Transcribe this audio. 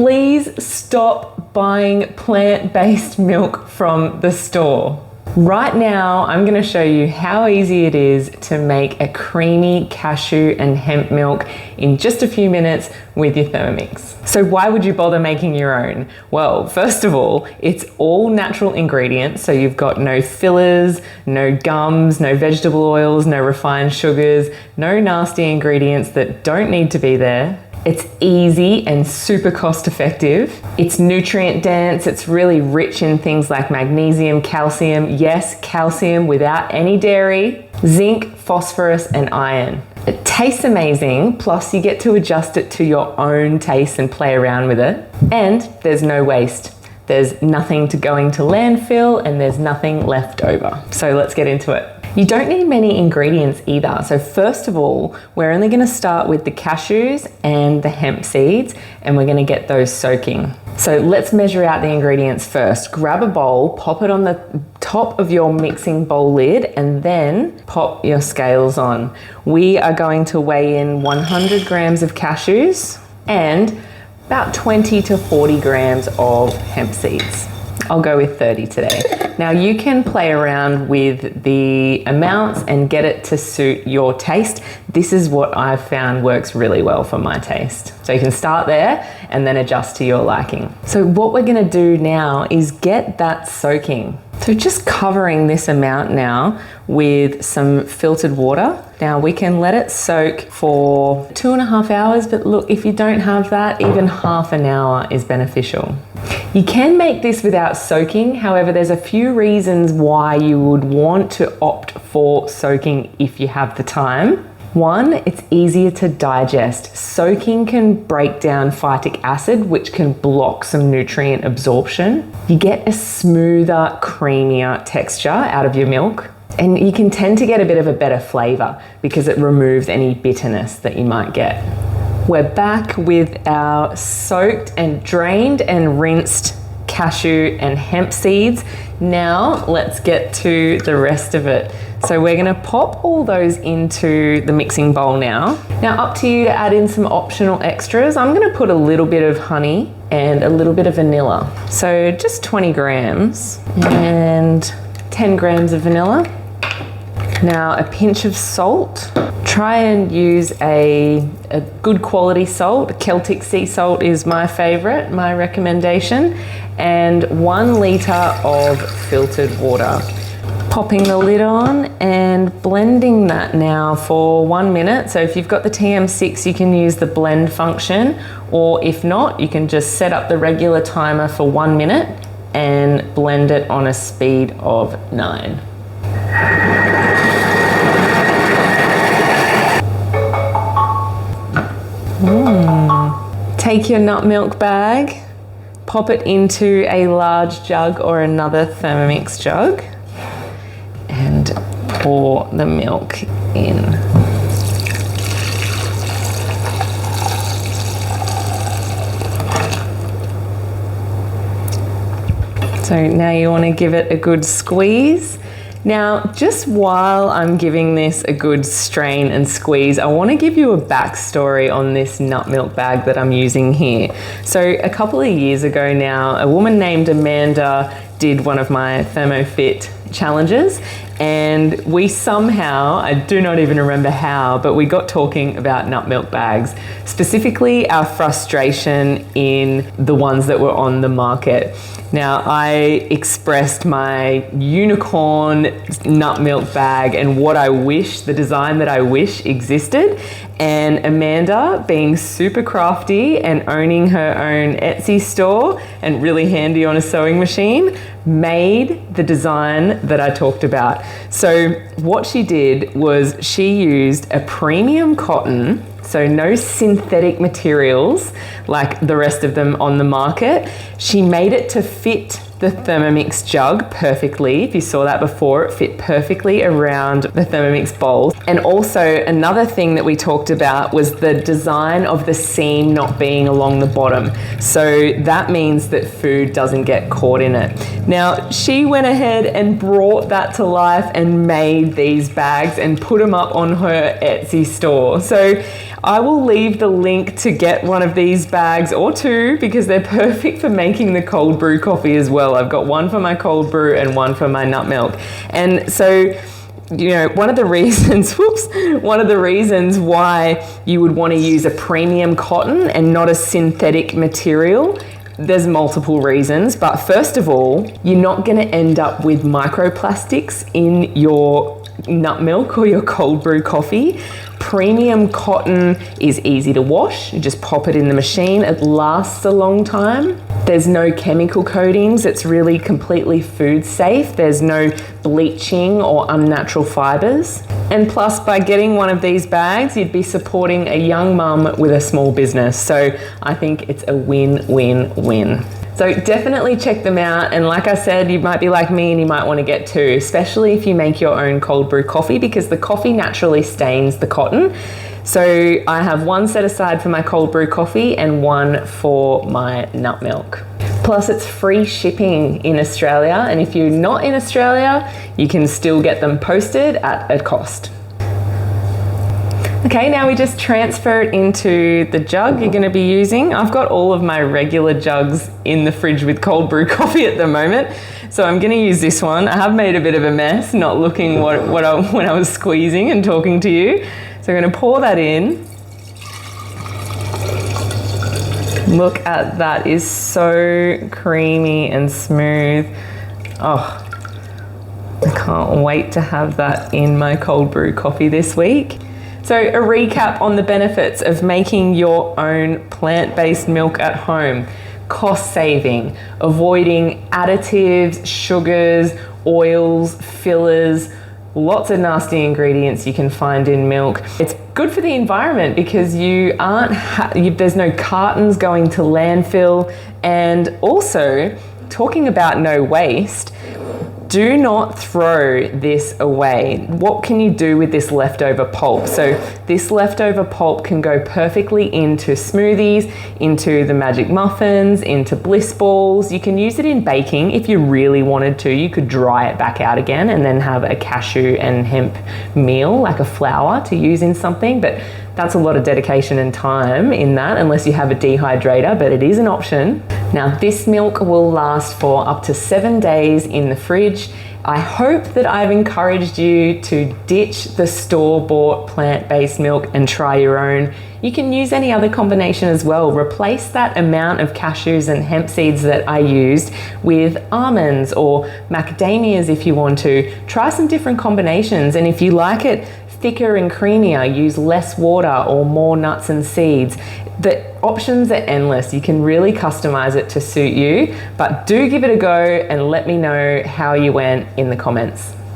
Please stop buying plant-based milk from the store. Right now, I'm going to show you how easy it is to make a creamy cashew and hemp milk in just a few minutes with your Thermomix. So why would you bother making your own? Well, first of all, it's all natural ingredients. So you've got no fillers, no gums, no vegetable oils, no refined sugars, no nasty ingredients that don't need to be there. It's easy and super cost effective. It's nutrient dense. It's really rich in things like magnesium, calcium. Yes, calcium without any dairy, zinc, phosphorus, and iron. It tastes amazing, plus you get to adjust it to your own taste and play around with it. And there's no waste. There's nothing going to landfill and there's nothing left over. So let's get into it. You don't need many ingredients either. So first of all, we're only gonna start with the cashews and the hemp seeds, and we're gonna get those soaking. So let's measure out the ingredients first. Grab a bowl, pop it on the top of your mixing bowl lid, and then pop your scales on. We are going to weigh in 100 grams of cashews and about 20 to 40 grams of hemp seeds. I'll go with 30 today. Now you can play around with the amounts and get it to suit your taste. This is what I've found works really well for my taste. So you can start there and then adjust to your liking. So what we're gonna do now is get that soaking. So just covering this amount now with some filtered water. Now we can let it soak for 2.5 hours, but look, if you don't have that, even half an hour is beneficial. You can make this without soaking. However, there's a few reasons why you would want to opt for soaking if you have the time. One, it's easier to digest. Soaking can break down phytic acid, which can block some nutrient absorption. You get a smoother, creamier texture out of your milk. And you can tend to get a bit of a better flavor because it removes any bitterness that you might get. We're back with our soaked and drained and rinsed cashew and hemp seeds. Now let's get to the rest of it. So we're gonna pop all those into the mixing bowl now. Now up to you to add in some optional extras. I'm gonna put a little bit of honey and a little bit of vanilla. So just 20 grams and 10 grams of vanilla. Now a pinch of salt. Try and use a good quality salt. Celtic sea salt is my favorite, my recommendation. And 1 liter of filtered water. Popping the lid on and blending that now for 1 minute. So if you've got the TM6, you can use the blend function, or if not, you can just set up the regular timer for 1 minute and blend it on a speed of 9. Take your nut milk bag, pop it into a large jug or another Thermomix jug, and pour the milk in. So now you want to give it a good squeeze. Now, just while I'm giving this a good strain and squeeze, I want to give you a backstory on this nut milk bag that I'm using here. So a couple of years ago now, a woman named Amanda did one of my ThermoFit challenges, and we somehow, I do not even remember how, but we got talking about nut milk bags, specifically our frustration in the ones that were on the market. Now, I expressed my unicorn nut milk bag and what I wish, the design that I wish existed. And Amanda, being super crafty and owning her own Etsy store and really handy on a sewing machine, made the design that I talked about. So what she did was she used a premium cotton, so no synthetic materials like the rest of them on the market. She made it to fit the Thermomix jug perfectly. If you saw that before, it fit perfectly around the Thermomix bowl. And also another thing that we talked about was the design of the seam not being along the bottom. So that means that food doesn't get caught in it. Now, she went ahead and brought that to life and made these bags and put them up on her Etsy store. So I will leave the link to get one of these bags or two because they're perfect for making the cold brew coffee as well. I've got one for my cold brew and one for my nut milk. And so, you know, one of the reasons why you would want to use a premium cotton and not a synthetic material, there's multiple reasons, but first of all, you're not going to end up with microplastics in your nut milk or your cold brew coffee. Premium cotton is easy to wash. You just pop it in the machine. It lasts a long time. There's no chemical coatings. It's really completely food safe. There's no bleaching or unnatural fibers. And plus, by getting one of these bags, you'd be supporting a young mum with a small business. So I think it's a win-win-win. So definitely check them out. And like I said, you might be like me and you might want to get two, especially if you make your own cold brew coffee, because the coffee naturally stains the cotton. So I have one set aside for my cold brew coffee and one for my nut milk. Plus it's free shipping in Australia. And if you're not in Australia, you can still get them posted at a cost. Okay, now we just transfer it into the jug you're going to be using. I've got all of my regular jugs in the fridge with cold brew coffee at the moment, so I'm going to use this one. I have made a bit of a mess, not looking when I was squeezing and talking to you. So I'm going to pour that in. Look at that, is so creamy and smooth. Oh, I can't wait to have that in my cold brew coffee this week. So a recap on the benefits of making your own plant-based milk at home. Cost saving, avoiding additives, sugars, oils, fillers, lots of nasty ingredients you can find in milk. It's good for the environment because there's no cartons going to landfill. And also, talking about no waste, do not throw this away. What can you do with this leftover pulp? So this leftover pulp can go perfectly into smoothies, into the magic muffins, into bliss balls. You can use it in baking if you really wanted to. You could dry it back out again and then have a cashew and hemp meal, like a flour to use in something. But that's a lot of dedication and time in that, unless you have a dehydrator, but it is an option. Now this milk will last for up to 7 days in the fridge. I hope that I've encouraged you to ditch the store-bought plant-based milk and try your own. You can use any other combination as well. Replace that amount of cashews and hemp seeds that I used with almonds or macadamias if you want to. Try some different combinations, and if you like it thicker and creamier, use less water or more nuts and seeds. The options are endless. You can really customize it to suit you, but do give it a go and let me know how you went in the comments.